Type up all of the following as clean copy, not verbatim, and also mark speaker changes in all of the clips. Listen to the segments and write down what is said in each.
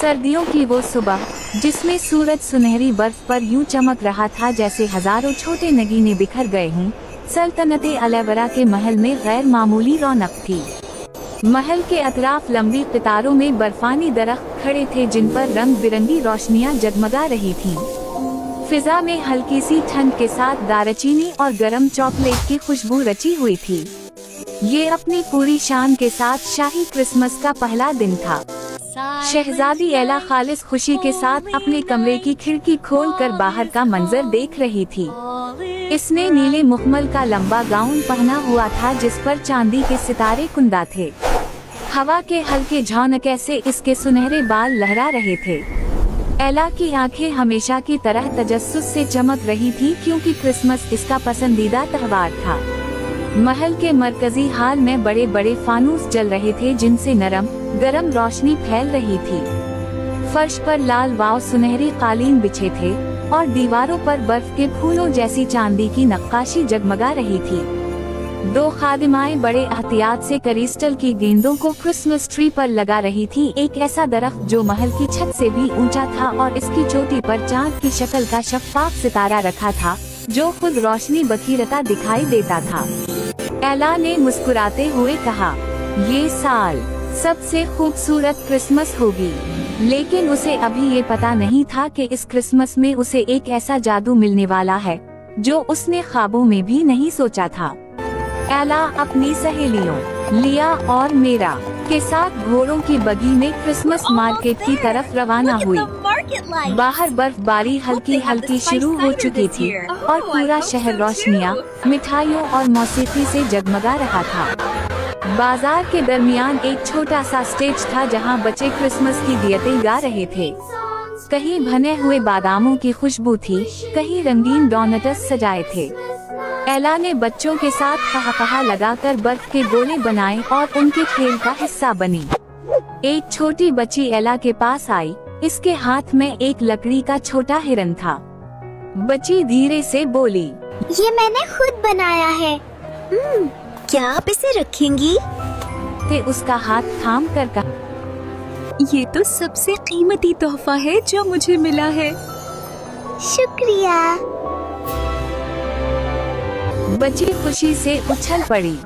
Speaker 1: सर्दियों की वो सुबह जिसमें सूरज सुनहरी बर्फ पर यूं चमक रहा था जैसे हजारों छोटे नगीने बिखर गए हों। सल्तनते अलैवरा के महल में गैर मामूली रौनक थी। महल के अतराफ लंबी कतारों में बर्फानी दरख्त खड़े थे जिन पर रंग बिरंगी रोशनियां जगमगा रही थीं। फिजा में हल्की सी ठंड के साथ दालचीनी और गरम चॉकलेट की खुशबू रची हुई थी। ये अपनी पूरी शान के साथ शाही क्रिसमस का पहला दिन था। शहजादी एला खालिस खुशी के साथ अपने कमरे की खिड़की खोलकर बाहर का मंजर देख रही थी। इसने नीले मुखमल का लंबा गाउन पहना हुआ था जिस पर चांदी के सितारे कुंदा थे। हवा के हल्के झोंके से इसके सुनहरे बाल लहरा रहे थे। एला की आंखें हमेशा की तरह तजस्सुस से चमक रही थी क्योंकि क्रिसमस इसका पसंदीदा त्योहार था। महल के मरकजी हॉल में बड़े बड़े फानूस जल रहे थे जिनसे नरम गरम रोशनी फैल रही थी। फर्श पर लाल वाव सुनहरी कालीन बिछे थे और दीवारों पर बर्फ के फूलों जैसी चांदी की नक्काशी जगमगा रही थी। दो खादिमाएं बड़े एहतियात से क्रिस्टल की गेंदों को क्रिसमस ट्री पर लगा रही थी। एक ऐसा दरख्त जो महल की छत से भी ऊंचा था और इसकी चोटी पर चांद की शक्ल का शफ्फाफ सितारा रखा था जो खुद रोशनी बखीरता दिखाई देता था। एला ने मुस्कुराते हुए कहा, ये साल सबसे खूबसूरत क्रिसमस होगी। लेकिन उसे अभी ये पता नहीं था कि इस क्रिसमस में उसे एक ऐसा जादू मिलने वाला है जो उसने ख्वाबों में भी नहीं सोचा था। एला अपनी सहेलियों लिया और मेरा के साथ घोड़ों की बगी में क्रिसमस मार्केट की तरफ रवाना हुई। बाहर बर्फबारी हल्की हल्की शुरू हो चुकी थी और पूरा शहर रोशनियां, मिठाइयों और मौसीकी से जगमगा रहा था। बाजार के दरमियान एक छोटा सा स्टेज था जहां बच्चे क्रिसमस की गीतें गा रहे थे। कहीं भने हुए बादामों की खुशबू थी, कहीं रंगीन डोनट्स सजाए थे। एला ने बच्चों के साथ कहा लगाकर बर्फ के गोले बनाए और उनके खेल का हिस्सा बनी। एक छोटी बच्ची एला के पास आई। इसके हाथ में एक लकड़ी का छोटा हिरन था। बच्ची धीरे से बोली,
Speaker 2: ये मैंने खुद बनाया है। क्या आप इसे रखेंगी?
Speaker 1: ते उसका हाथ थाम कर कहा,
Speaker 3: ये तो सबसे कीमती तोहफा है जो मुझे मिला है।
Speaker 2: शुक्रिया।
Speaker 1: बच्ची खुशी से उछल पड़ी।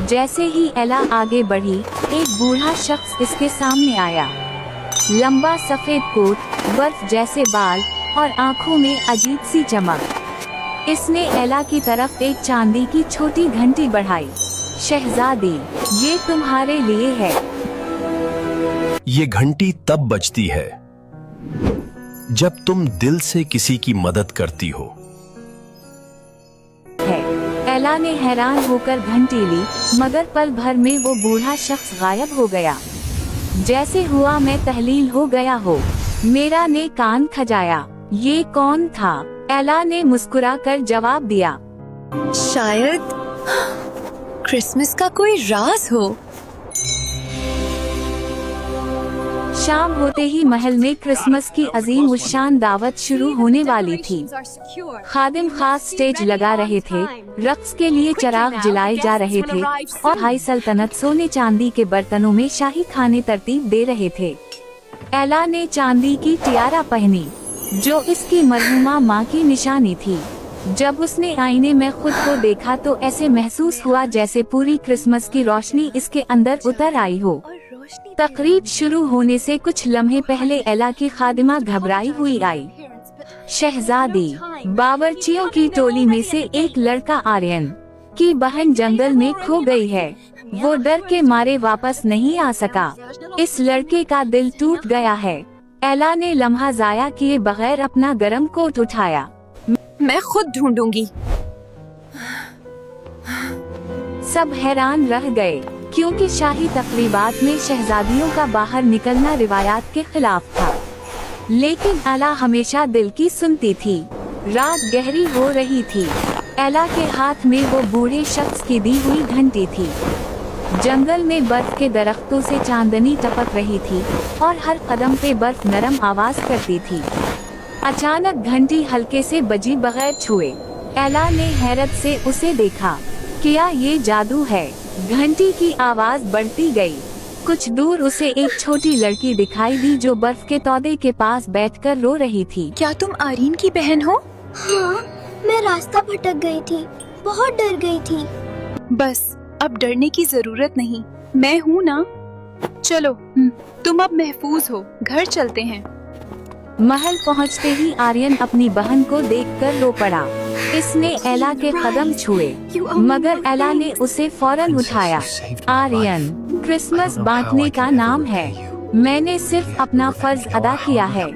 Speaker 1: जैसे ही एला आगे बढ़ी, एक बूढ़ा शख्स इसके सामने आया। लंबा सफेद कोट, बर्फ जैसे बाल और आँखों में अजीब सी चमक। इसने एला की तरफ एक चांदी की छोटी घंटी बढ़ाई। शहजादी, ये तुम्हारे लिए है।
Speaker 4: ये घंटी तब बजती है जब तुम दिल से किसी की मदद करती हो।
Speaker 1: एला ने हैरान होकर घंटी ली, मगर पल भर में वो बूढ़ा शख्स गायब हो गया। जैसे हुआ मैं तहलील हो गया हो। मेरा ने कान खजाया। ये कौन था? एला ने मुस्कुराकर जवाब दिया,
Speaker 3: शायद क्रिसमस का कोई राज हो।
Speaker 1: शाम होते ही महल में क्रिसमस की अजीम उशान दावत शुरू होने वाली थी। खादिम खास स्टेज लगा रहे थे, रक्स के लिए चिराग जलाए जा रहे थे और हाई सल्तनत सोने चांदी के बर्तनों में शाही खाने तरतीब दे रहे थे। एला ने चांदी की टियारा पहनी जो इसकी मरहुमा माँ की निशानी थी। जब उसने आईने में खुद को देखा तो ऐसे महसूस हुआ जैसे पूरी क्रिसमस की रोशनी इसके अंदर उतर आई हो। तकरीब शुरू होने से कुछ लम्हे पहले एला की खादिमा घबराई हुई आई। शहजादी, बावर्चियों की टोली में से एक लड़का आर्यन की बहन जंगल में खो गई है। वो डर के मारे वापस नहीं आ सका। इस लड़के का दिल टूट गया है। एला ने लम्हा जाया किए बगैर अपना गरम कोट उठाया।
Speaker 3: मैं खुद ढूंढूंगी।
Speaker 1: सब हैरान रह गए क्योंकि शाही तकरीबात में शहजादियों का बाहर निकलना रिवायात के खिलाफ था। लेकिन एला हमेशा दिल की सुनती थी। रात गहरी हो रही थी। एला के हाथ में वो बूढ़े शख्स की दी हुई घंटी थी। जंगल में बर्फ के दरख्तों से चांदनी टपक रही थी और हर कदम पे बर्फ नरम आवाज करती थी। अचानक घंटी हल्के से बजी बगैर छुए। एला ने हैरत से उसे देखा। क्या ये जादू है? घंटी की आवाज बढ़ती गई। कुछ दूर उसे एक छोटी लड़की दिखाई दी जो बर्फ के तौदे के पास बैठकर रो रही थी।
Speaker 3: क्या तुम आरीन की बहन हो?
Speaker 2: हाँ, मैं रास्ता भटक गई थी, बहुत डर गई थी।
Speaker 3: बस अब डरने की जरूरत नहीं, मैं हूँ ना। चलो तुम अब महफूज हो, घर चलते हैं।
Speaker 1: महल पहुंचते ही आर्यन अपनी बहन को देखकर रो पड़ा। इसने एला के कदम छुए, मगर एला ने उसे फौरन उठाया। आर्यन, क्रिसमस बांटने का नाम है। मैंने सिर्फ अपना फर्ज अदा किया है।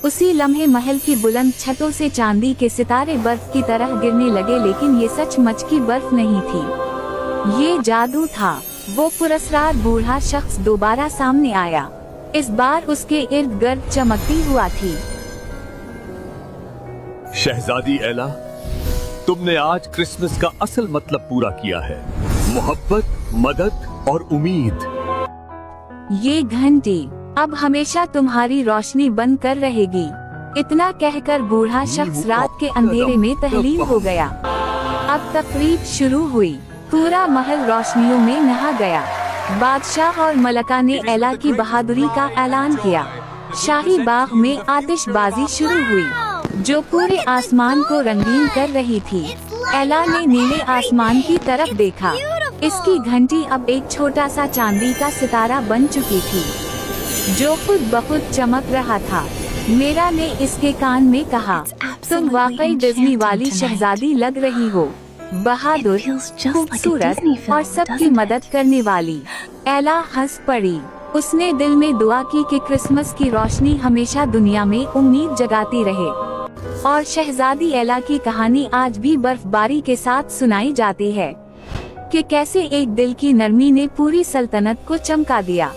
Speaker 1: उसी लम्हे महल की बुलंद छतों से चांदी के सितारे बर्फ की तरह गिरने लगे, लेकिन ये सचमुच की बर्फ नहीं थी, ये जादू था। वो पुरस्कार बूढ़ा शख्स दोबारा सामने आया। इस बार उसके इर्द गिर्द चमकती हुआ थी।
Speaker 5: शहजादी एला, तुमने आज क्रिसमस का असल मतलब पूरा किया है, मोहब्बत, मदद और उम्मीद।
Speaker 1: ये घंटी अब हमेशा तुम्हारी रोशनी बन कर रहेगी। इतना कहकर बूढ़ा शख्स रात के अंधेरे में तहलील हो गया। अब तकरीब शुरू हुई। पूरा महल रोशनियों में नहा गया। बादशाह और मलका ने एला की बहादुरी का ऐलान किया। शाही बाग में आतिशबाजी शुरू हुई जो पूरे आसमान को रंगीन कर रही थी। एला ने नीले आसमान की तरफ देखा। इसकी घंटी अब एक छोटा सा चांदी का सितारा बन चुकी थी जो खुद ब खुद चमक रहा था। मेरा ने इसके कान में कहा, तुम वाकई डिज्नी वाली शहजादी लग रही हो, बहादुर, खूबसूरत और सबकी मदद करने वाली। एला हंस पड़ी। उसने दिल में दुआ की कि क्रिसमस की रोशनी हमेशा दुनिया में उम्मीद जगाती रहे। और शहजादी एला की कहानी आज भी बर्फबारी के साथ सुनाई जाती है कि कैसे एक दिल की नरमी ने पूरी सल्तनत को चमका दिया।